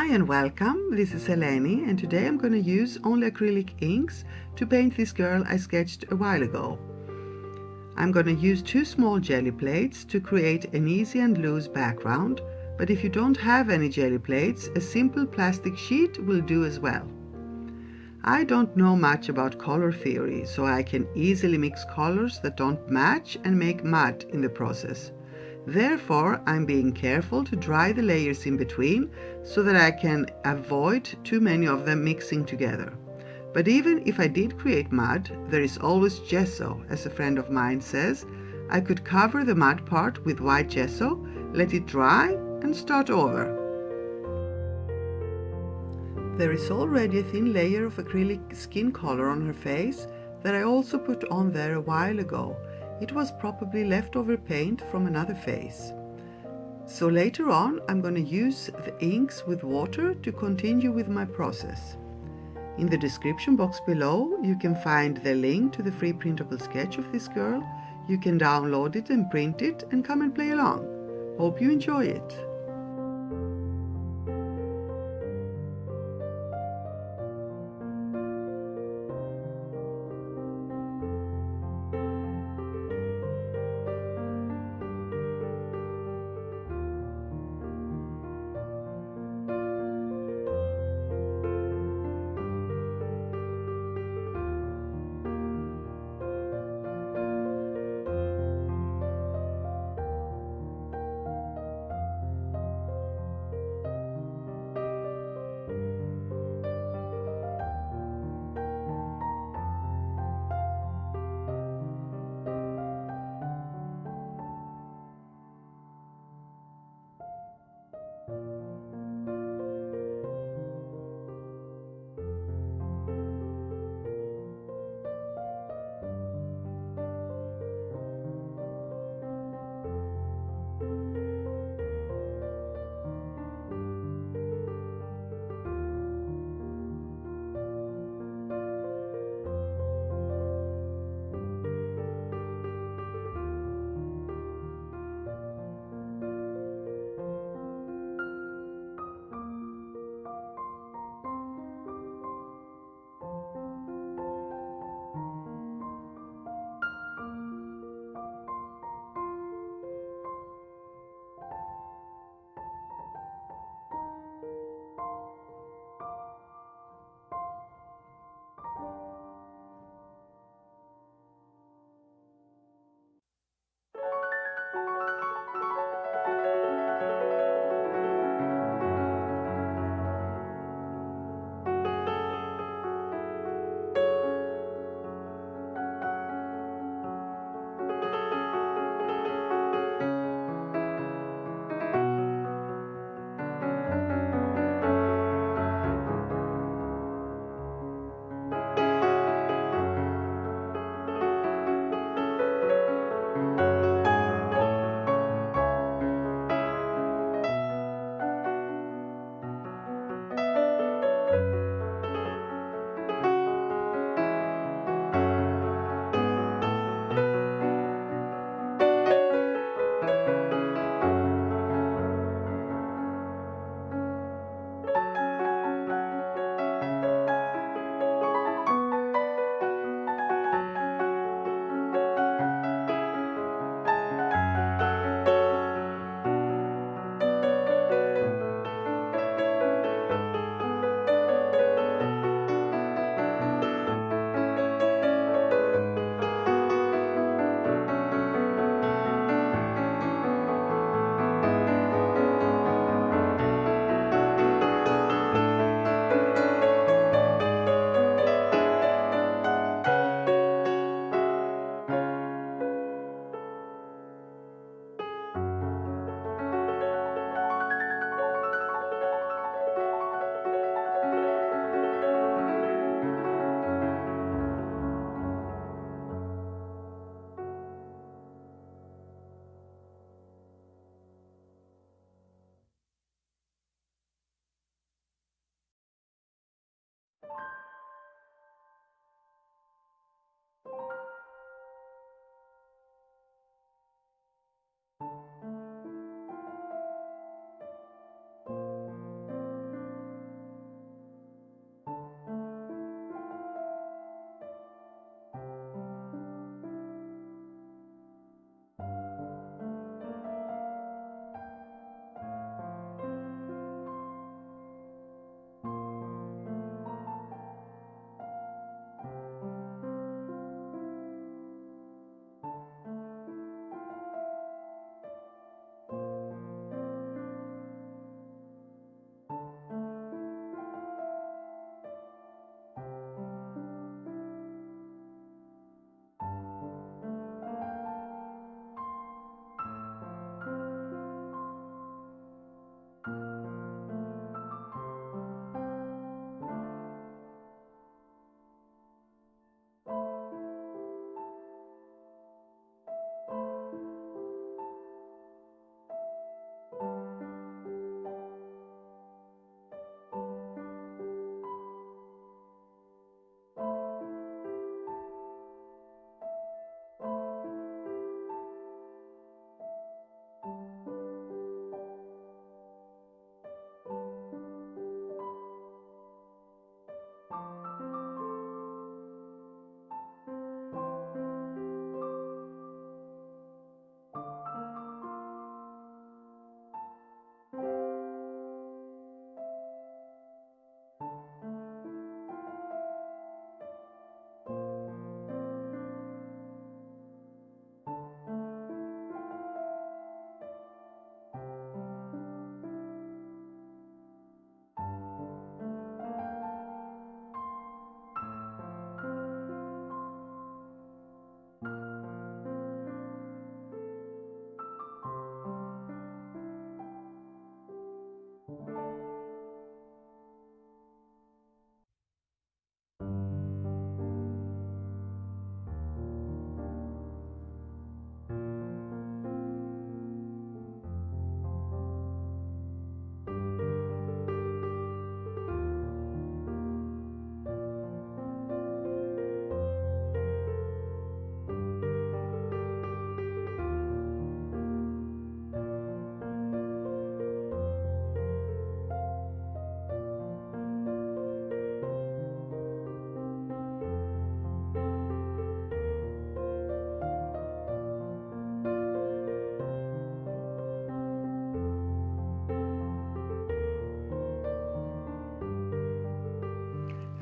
Hi and welcome, this is Eleni and today I'm going to use only acrylic inks to paint this girl I sketched a while ago. I'm going to use two small jelly plates to create an easy and loose background, but if you don't have any jelly plates, a simple plastic sheet will do as well. I don't know much about color theory, so I can easily mix colors that don't match and make mud in the process. Therefore, I'm being careful to dry the layers in between so that I can avoid too many of them mixing together. But even if I did create mud, there is always gesso, as a friend of mine says. I could cover the mud part with white gesso, let it dry and start over. There is already a thin layer of acrylic skin color on her face that I also put on there a while ago. It was probably leftover paint from another face. So later on I'm going to use the inks with water to continue with my process. In the description box below you can find the link to the free printable sketch of this girl. You can download it and print it and come and play along. Hope you enjoy it.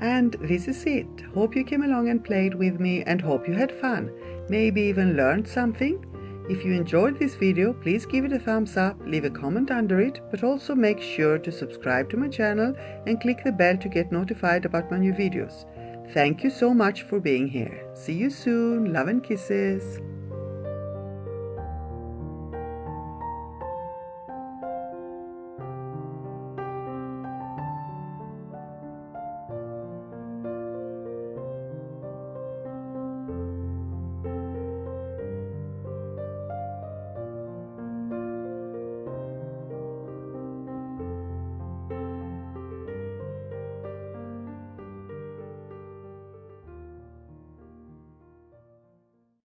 And this is it. Hope you came along and played with me and hope you had fun. Maybe even learned something. If you enjoyed this video, please give it a thumbs up, leave a comment under it, but also make sure to subscribe to my channel and click the bell to get notified about my new videos. Thank you so much for being here. See you soon. Love and kisses.